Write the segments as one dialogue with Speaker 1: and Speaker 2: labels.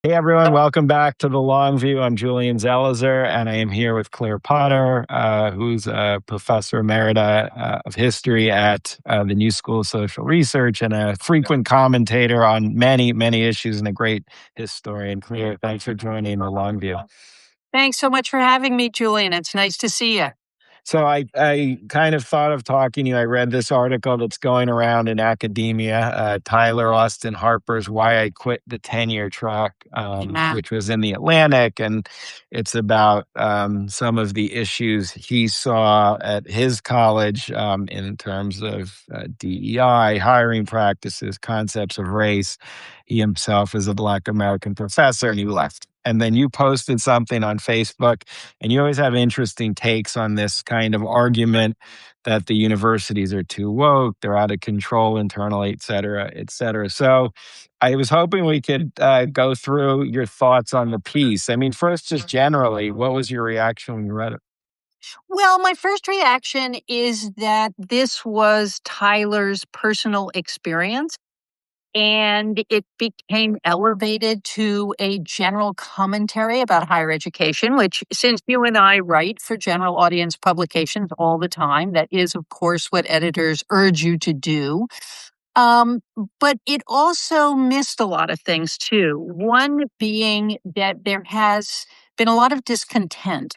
Speaker 1: Hey everyone, welcome back to the Long View. I'm Julian Zelizer, and I am here with Claire Potter, who's a professor emerita of history at the New School of Social Research and a frequent commentator on many, many issues and a great historian. Claire, thanks for joining the Long View.
Speaker 2: Thanks so much for having me, Julian. It's nice to see you.
Speaker 1: So I kind of thought of talking to you. I read this article that's going around in academia, Tyler Austin Harper's "Why I Quit the Tenure Track,"
Speaker 2: Yeah.
Speaker 1: which was in the Atlantic, and it's about some of the issues he saw at his college in terms of DEI, hiring practices, concepts of race. He himself is a Black American professor, and he left. And then you posted something on Facebook, and you always have interesting takes on this kind of argument that the universities are too woke, they're out of control internally, et cetera, et cetera. So I was hoping we could go through your thoughts on the piece. I mean, first, just generally, what was your reaction when you read it?
Speaker 2: Well, my first reaction is that this was Tyler's personal experience, and it became elevated to a general commentary about higher education, which, since you and I write for general audience publications all the time, that is, of course, what editors urge you to do. Um, but it also missed a lot of things too. One being that there has been a lot of discontent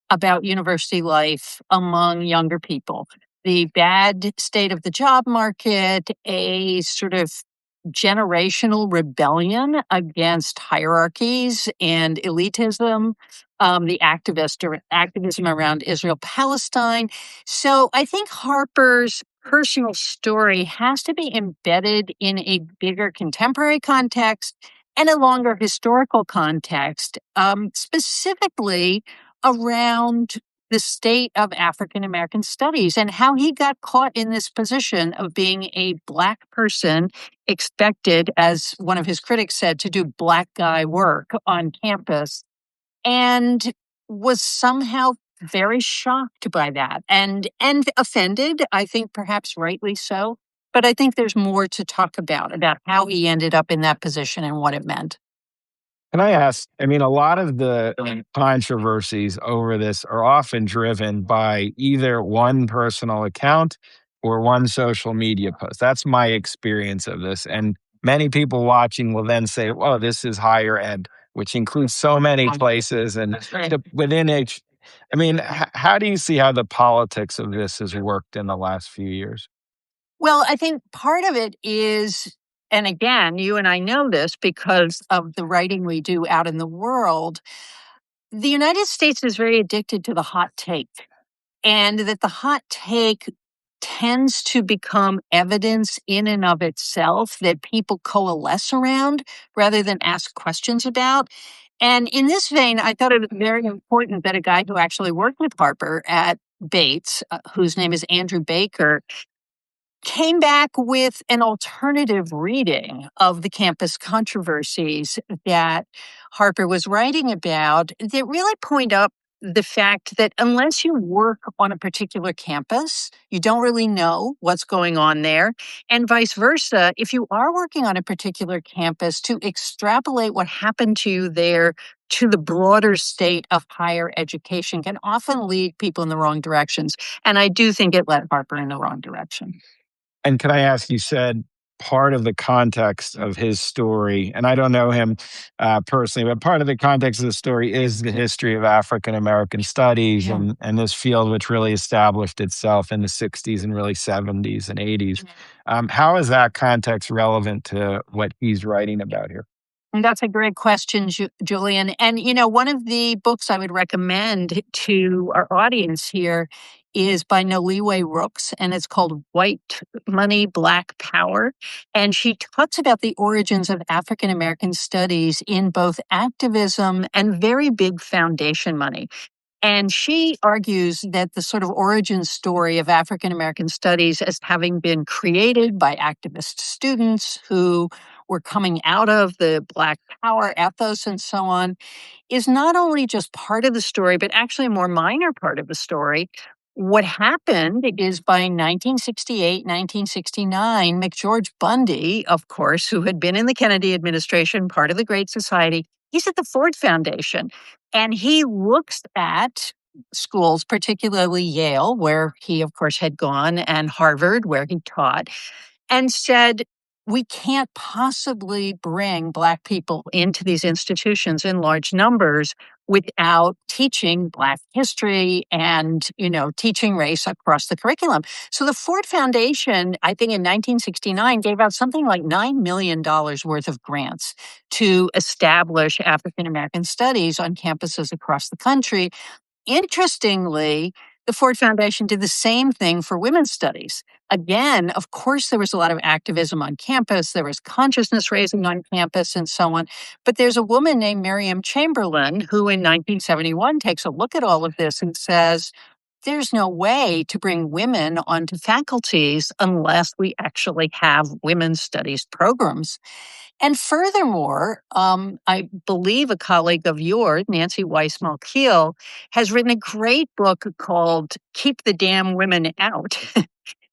Speaker 2: about university life among younger people. The bad state of the job market, a sort of generational rebellion against hierarchies and elitism, the activism around Israel Palestine. So I think Harper's personal story has to be embedded in a bigger contemporary context and a longer historical context, specifically around the state of African American studies and how he got caught in this position of being a Black person expected, as one of his critics said, to do Black guy work on campus, and was somehow very shocked by that and offended, I think perhaps rightly so. But I think there's more to talk about how he ended up in that position and what it meant.
Speaker 1: Can I ask? I mean, a lot of the controversies over this are often driven by either one personal account or one social media post. That's my experience of this. And many people watching will then say, "Oh, this is higher ed," which includes so many places. And within each, I mean, how do you see how the politics of this has worked in the last few years?
Speaker 2: Well, I think part of it is, and again, you and I know this because of the writing we do out in the world, the United States is very addicted to the hot take, and that the hot take tends to become evidence in and of itself that people coalesce around rather than ask questions about. And in this vein, I thought it was very important that a guy who actually worked with Harper at Bates, whose name is Andrew Baker, came back with an alternative reading of the campus controversies that Harper was writing about that really point up the fact that unless you work on a particular campus, you don't really know what's going on there. And vice versa, if you are working on a particular campus, to extrapolate what happened to you there to the broader state of higher education can often lead people in the wrong directions. And I do think it led Harper in the wrong direction.
Speaker 1: And can I ask, you said part of the context of his story, and I don't know him personally, but part of the context of the story is the history of African American studies and this field, which really established itself in the 60s and really 70s and 80s. How is that context relevant to what he's writing about here?
Speaker 2: And that's a great question, Julian. And, one of the books I would recommend to our audience here is by Noliwe Rooks, and it's called White Money, Black Power. And she talks about the origins of African American studies in both activism and very big foundation money. And she argues that the sort of origin story of African American studies as having been created by activist students who were coming out of the Black Power ethos and so on is not only just part of the story, but actually a more minor part of the story. What happened is by 1968, 1969, McGeorge Bundy, of course, who had been in the Kennedy administration, part of the Great Society, he's at the Ford Foundation. And he looks at schools, particularly Yale, where he, of course, had gone, and Harvard, where he taught, and said, we can't possibly bring Black people into these institutions in large numbers without teaching Black history and, teaching race across the curriculum. So the Ford Foundation, I think in 1969, gave out something like $9 million worth of grants to establish African American studies on campuses across the country. Interestingly, the Ford Foundation did the same thing for women's studies. Again, of course, there was a lot of activism on campus. There was consciousness raising on campus and so on. But there's a woman named Miriam Chamberlain who in 1971 takes a look at all of this and says, there's no way to bring women onto faculties unless we actually have women's studies programs. And furthermore, I believe a colleague of yours, Nancy Weiss-Malkiel, has written a great book called Keep the Damn Women Out,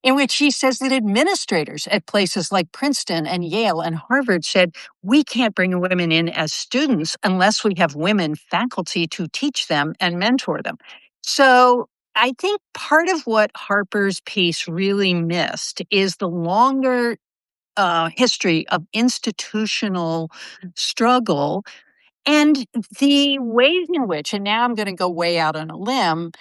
Speaker 2: in which she says that administrators at places like Princeton and Yale and Harvard said, we can't bring women in as students unless we have women faculty to teach them and mentor them. So I think part of what Harper's piece really missed is the longer history of institutional struggle and the ways in which, and now I'm going to go way out on a limb,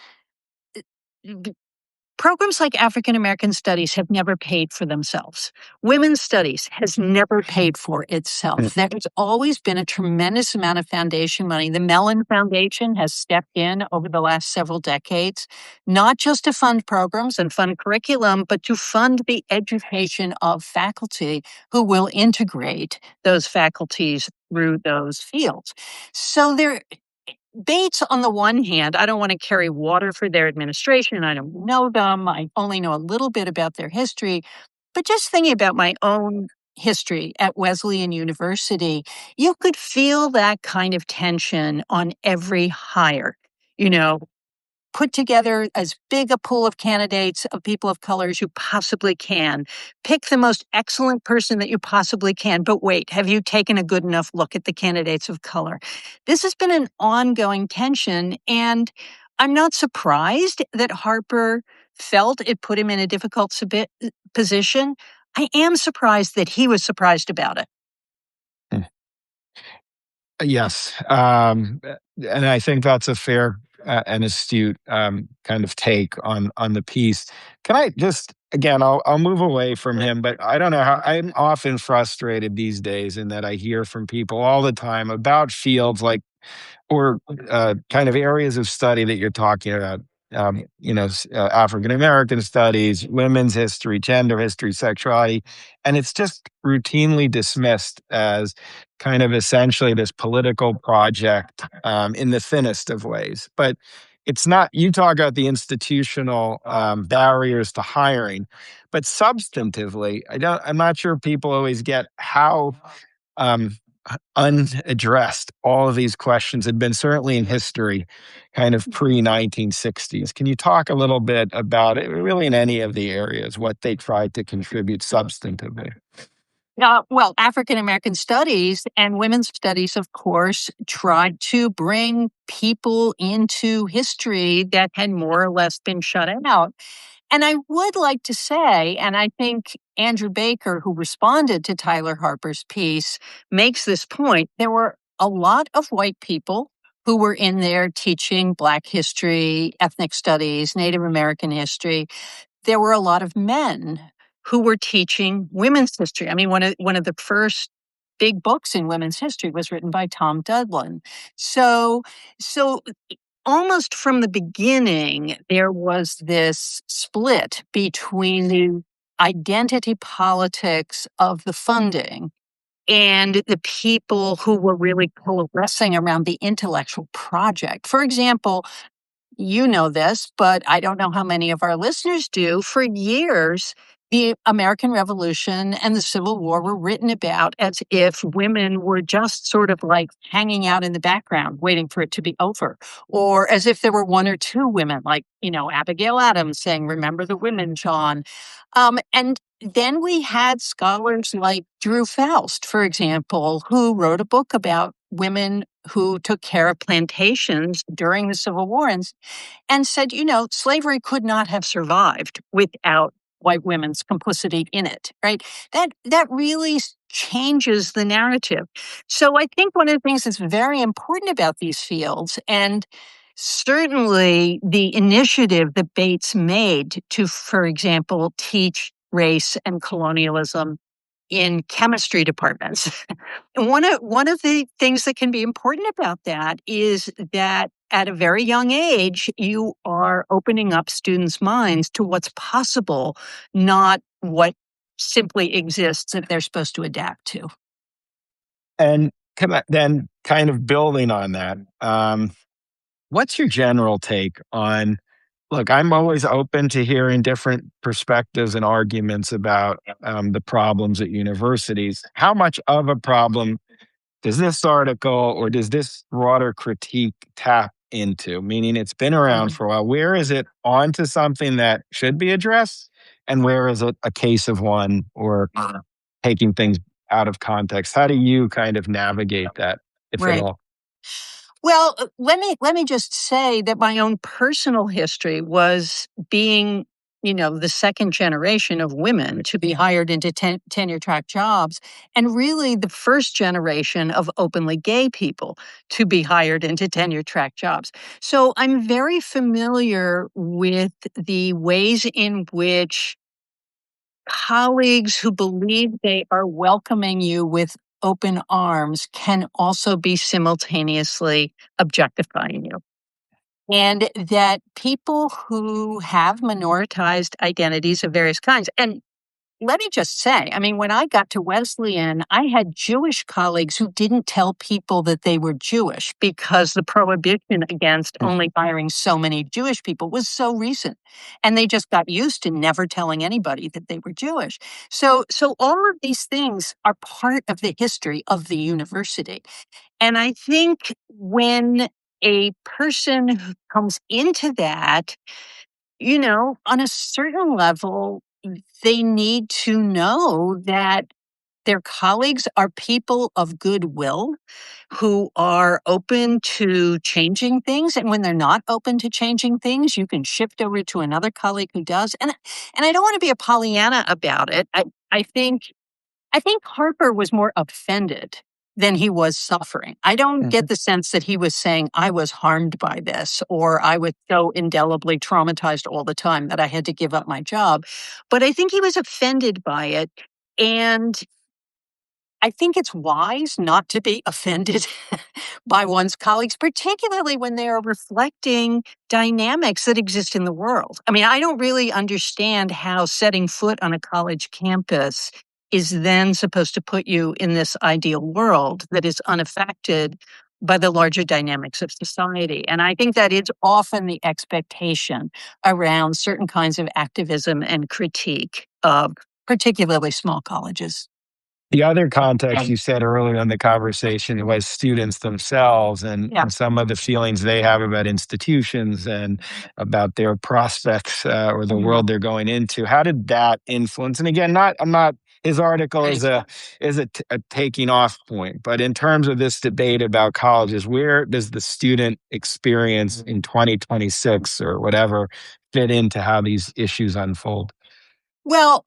Speaker 2: programs like African American Studies have never paid for themselves. Women's Studies has never paid for
Speaker 1: Mm.
Speaker 2: itself. There's always been a tremendous amount of foundation money. The Mellon Foundation has stepped in over the last several decades, not just to fund programs and fund curriculum, but to fund the education of faculty who will integrate those faculties through those fields. So Bates, on the one hand, I don't want to carry water for their administration. I don't know them. I only know a little bit about their history. But just thinking about my own history at Wesleyan University, you could feel that kind of tension on every hire. You know, put together as big a pool of candidates of people of color as you possibly can. Pick the most excellent person that you possibly can. But wait, have you taken a good enough look at the candidates of color? This has been an ongoing tension, and I'm not surprised that Harper felt it put him in a difficult position. I am surprised that he was surprised about it.
Speaker 1: Yes, and I think that's a fair and astute kind of take on the piece. Can I just again? I'll move away from him, but I don't know how I'm often frustrated these days in that I hear from people all the time about fields like or kind of areas of study that you're talking about. African American studies, women's history, gender history, sexuality, and it's just routinely dismissed as kind of essentially this political project in the thinnest of ways. But it's not. You talk about the institutional barriers to hiring, but substantively, I'm not sure people always get how um, unaddressed all of these questions had been, certainly in history, kind of pre 1960s. Can you talk a little bit about it, really in any of the areas, what they tried to contribute substantively?
Speaker 2: Well, African American studies and women's studies, of course, tried to bring people into history that had more or less been shut out. And I would like to say, and I think Andrew Baker, who responded to Tyler Harper's piece, makes this point. There were a lot of white people who were in there teaching Black history, ethnic studies, Native American history. There were a lot of men who were teaching women's history. I mean, one of the first big books in women's history was written by Tom Dudlin. So almost from the beginning, there was this split between the identity politics of the funding and the people who were really coalescing around the intellectual project. For example, you know this, but I don't know how many of our listeners do. For years, the American Revolution and the Civil War were written about as if women were just sort of like hanging out in the background, waiting for it to be over, or as if there were one or two women, like, Abigail Adams saying, "Remember the women, John." And then we had scholars like Drew Faust, for example, who wrote a book about women who took care of plantations during the Civil War and said, slavery could not have survived without white women's complicity in it, right? That really changes the narrative. So I think one of the things that's very important about these fields, and certainly the initiative that Bates made to, for example, teach race and colonialism in chemistry departments. And one of the things that can be important about that is that at a very young age, you are opening up students' minds to what's possible, not what simply exists that they're supposed to adapt to.
Speaker 1: And then kind of building on that, what's your general take on look, I'm always open to hearing different perspectives and arguments about the problems at universities. How much of a problem does this article or does this broader critique tap into? Meaning it's been around for a while. Where is it onto something that should be addressed? And where is it a case of one or taking things out of context? How do you kind of navigate that, if at
Speaker 2: Right.
Speaker 1: all?
Speaker 2: Well, let me just say that my own personal history was being, the second generation of women to be hired into tenure track jobs, and really the first generation of openly gay people to be hired into tenure track jobs. So I'm very familiar with the ways in which colleagues who believe they are welcoming you with open arms can also be simultaneously objectifying you. And that people who have minoritized identities of various kinds, and let me just say, I mean, when I got to Wesleyan, I had Jewish colleagues who didn't tell people that they were Jewish because the prohibition against only hiring so many Jewish people was so recent. And they just got used to never telling anybody that they were Jewish. So all of these things are part of the history of the university. And I think when a person who comes into that, on a certain level, they need to know that their colleagues are people of goodwill who are open to changing things. And when they're not open to changing things, you can shift over to another colleague who does. And I don't want to be a Pollyanna about it. I think Harper was more offended than he was suffering. I don't get
Speaker 1: Mhm.
Speaker 2: the sense that he was saying, I was harmed by this, or I was so indelibly traumatized all the time that I had to give up my job. But I think he was offended by it. And I think it's wise not to be offended by one's colleagues, particularly when they are reflecting dynamics that exist in the world. I mean, I don't really understand how setting foot on a college campus is then supposed to put you in this ideal world that is unaffected by the larger dynamics of society. And I think that is often the expectation around certain kinds of activism and critique of particularly small colleges.
Speaker 1: The other context you said earlier in the conversation was students themselves
Speaker 2: Yeah.
Speaker 1: and some of the feelings they have about institutions and about their prospects or the
Speaker 2: Mhm.
Speaker 1: world they're going into. How did that influence? And again, not I'm not his article
Speaker 2: Right.
Speaker 1: is a taking off point, but in terms of this debate about colleges, where does the student experience in 2026 or whatever fit into how these issues unfold?
Speaker 2: Well,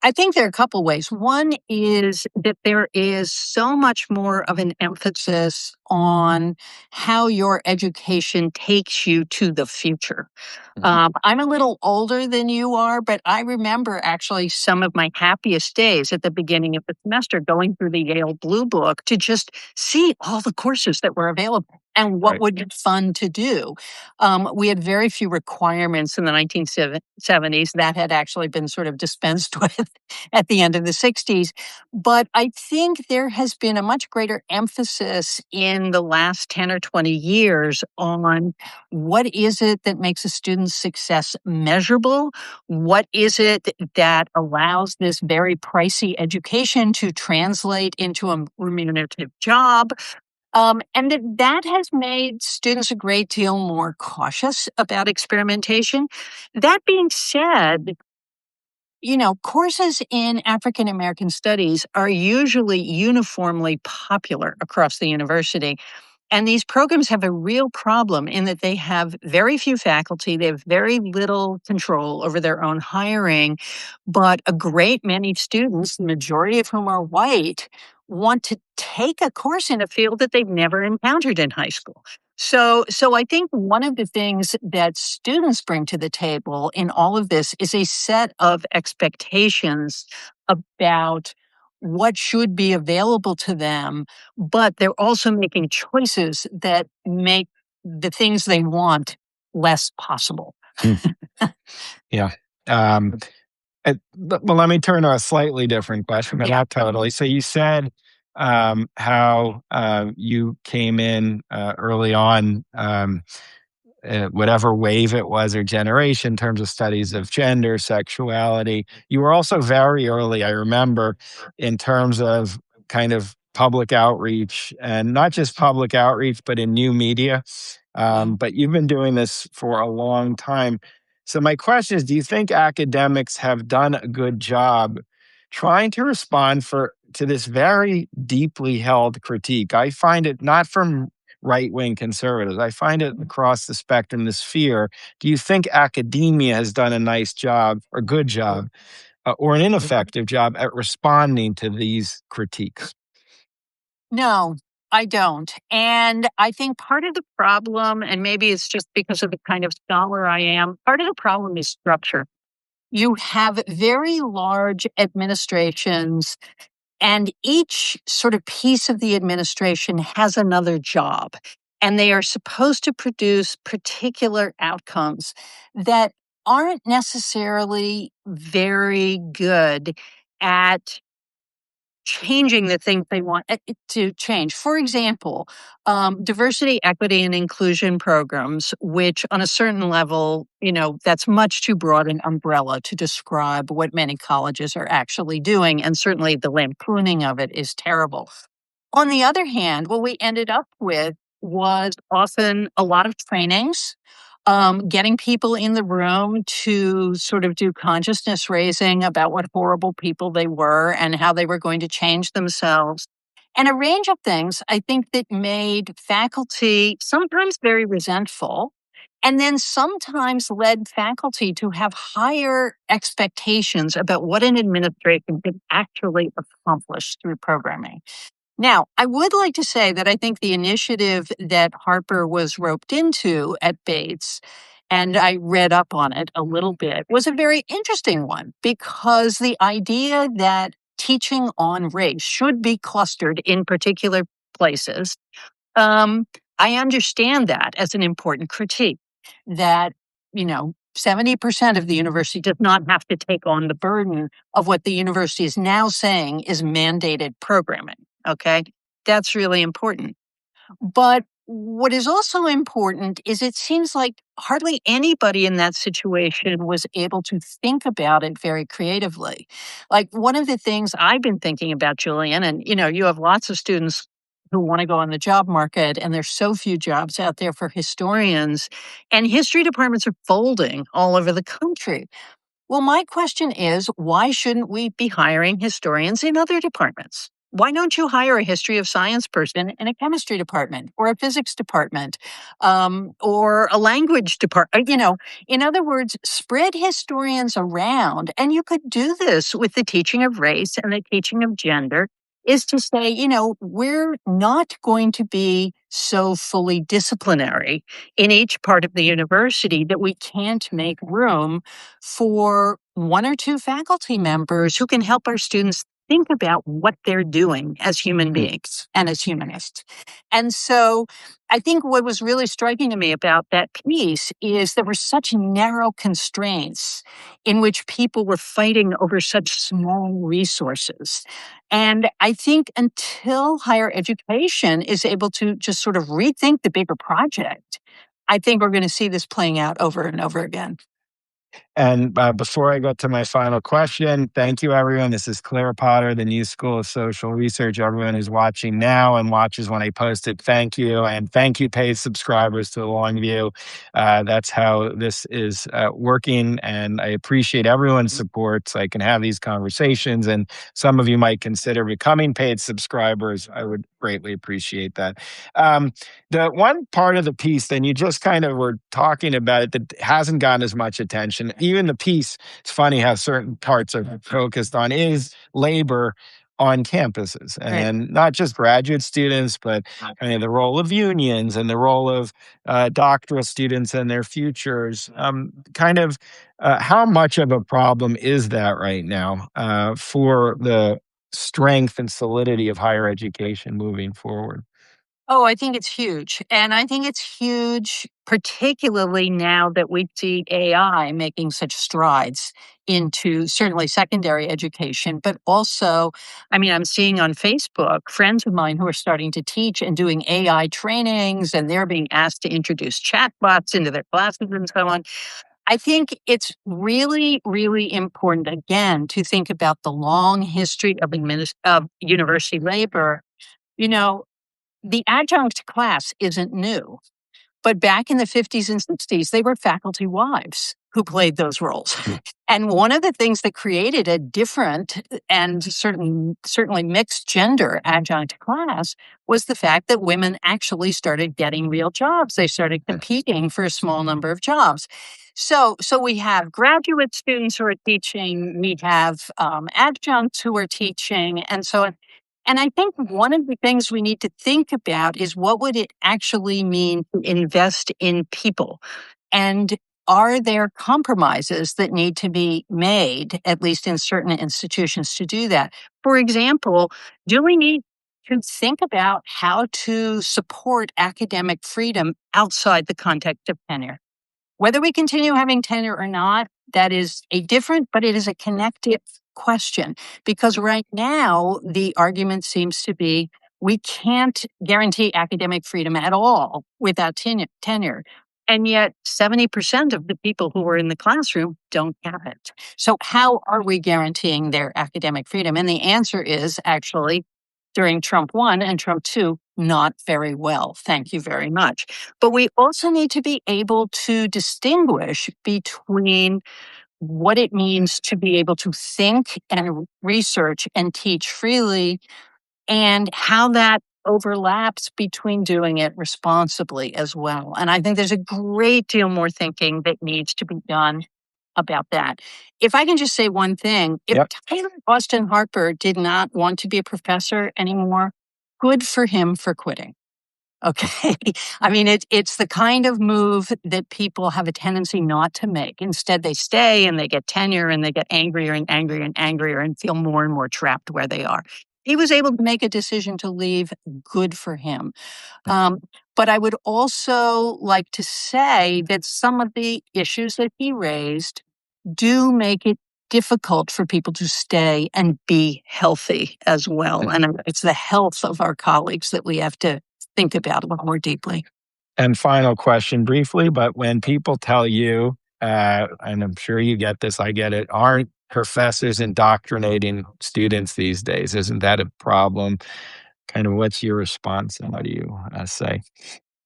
Speaker 2: I think there are a couple ways. One is that there is so much more of an emphasis on how your education takes you to the future.
Speaker 1: Mhm.
Speaker 2: I'm a little older than you are, but I remember actually some of my happiest days at the beginning of the semester going through the Yale Blue Book to just see all the courses that were available. and what
Speaker 1: Right.
Speaker 2: would be fun to do. We had very few requirements in the 1970s that had actually been sort of dispensed with at the end of the 60s. But I think there has been a much greater emphasis in the last 10 or 20 years on what is it that makes a student's success measurable? What is it that allows this very pricey education to translate into a remunerative job? And that has made students a great deal more cautious about experimentation. That being said, courses in African American studies are usually uniformly popular across the university. And these programs have a real problem in that they have very few faculty, they have very little control over their own hiring, but a great many students, the majority of whom are white, want to take a course in a field that they've never encountered in high school. So I think one of the things that students bring to the table in all of this is a set of expectations about what should be available to them, but they're also making choices that make the things they want less possible.
Speaker 1: Hmm. Yeah. Um, well, let me turn to a slightly different question, but
Speaker 2: Yeah.
Speaker 1: not totally. So you said how you came in early on, whatever wave it was or generation in terms of studies of gender, sexuality. You were also very early, I remember, in terms of kind of public outreach, and not just public outreach, but in new media.
Speaker 2: Mm.
Speaker 1: But you've been doing this for a long time. So my question is, do you think academics have done a good job trying to respond to this very deeply held critique? I find it not from right wing conservatives. I find it across the spectrum, this fear. Do you think academia has done a nice job or good job or an ineffective job at responding to these critiques?
Speaker 2: No, I don't. And I think part of the problem, and maybe it's just because of the kind of scholar I am, part of the problem is structure. You have very large administrations, and each sort of piece of the administration has another job. And they are supposed to produce particular outcomes that aren't necessarily very good at changing the things they want it to change. For example, diversity, equity, and inclusion programs, which on a certain level, that's much too broad an umbrella to describe what many colleges are actually doing. And certainly the lampooning of it is terrible. On the other hand, what we ended up with was often a lot of trainings, getting people in the room to sort of do consciousness raising about what horrible people they were and how they were going to change themselves. And a range of things, I think, that made faculty sometimes very resentful, and then sometimes led faculty to have higher expectations about what an administration could actually accomplish through programming. Now, I would like to say that I think the initiative that Harper was roped into at Bates, and I read up on it a little bit, was a very interesting one because the idea that teaching on race should be clustered in particular places, um, I understand that as an important critique that, 70% of the university does not have to take on the burden of what the university is now saying is mandated programming. Okay. That's really important. But what is also important is it seems like hardly anybody in that situation was able to think about it very creatively. Like one of the things I've been thinking about, Julian, and you have lots of students who want to go on the job market, and there's so few jobs out there for historians, and history departments are folding all over the country. Well, my question is, why shouldn't we be hiring historians in other departments? Why don't you hire a history of science person in a chemistry department or a physics department or a language department? In other words, spread historians around. And you could do this with the teaching of race and the teaching of gender, is to say, we're not going to be so fully disciplinary in each part of the university that we can't make room for one or two faculty members who can help our students think about what they're doing as human beings and as humanists. And so I think what was really striking to me about that piece is there were such narrow constraints in which people were fighting over such small resources. And I think until higher education is able to just sort of rethink the bigger project, I think we're going to see this playing out over and over again.
Speaker 1: And before I go to my final question, thank you, everyone. This is Claire Potter, the New School of Social Research. Everyone who's watching now and watches when I post it, thank you. And thank you, paid subscribers to Longview. That's how this is working. And I appreciate everyone's support so I can have these conversations. And some of you might consider becoming paid subscribers. I would greatly appreciate that. The one part of the piece, then you just kind of were talking about it that hasn't gotten as much attention. Even the piece, it's funny how certain parts are focused on is labor on campuses
Speaker 2: Right.
Speaker 1: and not just graduate students, but kind of the role of unions and the role of doctoral students and their futures. How much of a problem is that right now for the strength and solidity of higher education moving forward?
Speaker 2: Oh, I think it's huge. And I think it's huge, particularly now that we see AI making such strides into certainly secondary education, but also, I mean, I'm seeing on Facebook friends of mine who are starting to teach and doing AI trainings, and they're being asked to introduce chatbots into their classes and so on. I think it's really, really important, again, to think about the long history of, of university labor. You know, the adjunct class isn't new, but back in the 50s and 60s, they were faculty wives who played those roles. And one of the things that created a different and certainly mixed gender adjunct class was the fact that women actually started getting real jobs. They started competing for a small number of jobs. So we have graduate students who are teaching, we have adjuncts who are teaching, and so on. And I think one of the things we need to think about is what would it actually mean to invest in people? And are there compromises that need to be made, at least in certain institutions, to do that? For example, do we need to think about how to support academic freedom outside the context of tenure? Whether we continue having tenure or not, that is a different, but it is a connected question. Because right now, the argument seems to be we can't guarantee academic freedom at all without tenure. And yet, 70% of the people who are in the classroom don't have it. So, how are we guaranteeing their academic freedom? And the answer is actually during Trump 1 and Trump 2, not very well. Thank you very much. But we also need to be able to distinguish between what it means to be able to think and research and teach freely and how that overlaps between doing it responsibly as well. And I think there's a great deal more thinking that needs to be done about that. If I can just say one thing, if
Speaker 1: Yep.
Speaker 2: Tyler Austin Harper did not want to be a professor anymore, good for him for quitting. Okay. I mean, it's the kind of move that people have a tendency not to make. Instead, they stay and they get tenure and they get angrier and angrier and angrier and feel more and more trapped where they are. He was able to make a decision to leave. Good for him. But I would also like to say that some of the issues that he raised do make it difficult for people to stay and be healthy as well. And it's the health of our colleagues that we have to think about a little more deeply.
Speaker 1: And final question briefly, but when people tell you, and I'm sure you get this, I get it, aren't professors indoctrinating students these days? Isn't that a problem? Kind of what's your response and what do you say?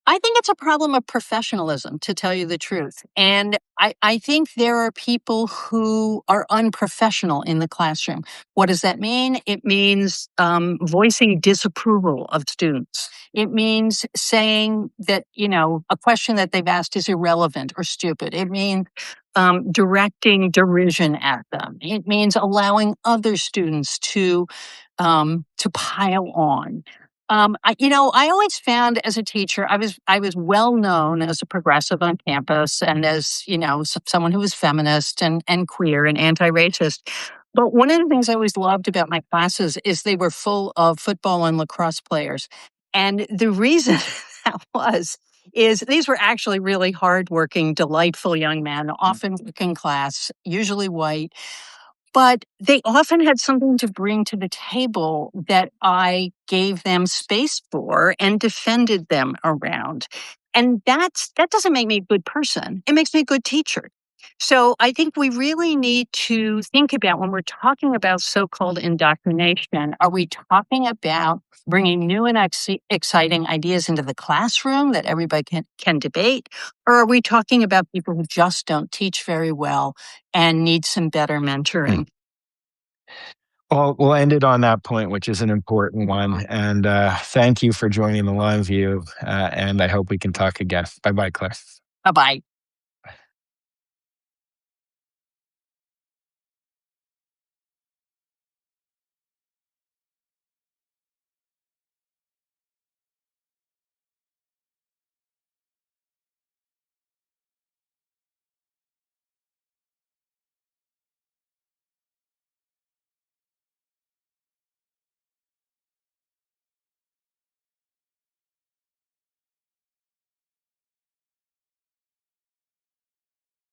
Speaker 2: I think it's a problem of professionalism, to tell you the truth. And I think there are people who are unprofessional in the classroom. What does that mean? It means voicing disapproval of students. It means saying that, a question that they've asked is irrelevant or stupid. It means directing derision at them. It means allowing other students to pile on. I always found as a teacher, I was well known as a progressive on campus and as someone who was feminist and queer and anti-racist. But one of the things I always loved about my classes is they were full of football and lacrosse players. And the reason that was is these were actually really hardworking, delightful young men, often working class, usually white, but they often had something to bring to the table that I gave them space for and defended them around. And that doesn't make me a good person. It makes me a good teacher. So I think we really need to think about when we're talking about so-called indoctrination, are we talking about bringing new and exciting ideas into the classroom that everybody can debate? Or are we talking about people who just don't teach very well and need some better mentoring?
Speaker 1: Well, we'll end it on that point, which is an important one. And thank you for joining the Long View. And I hope we can talk again. Bye bye, Claire.
Speaker 2: Bye bye.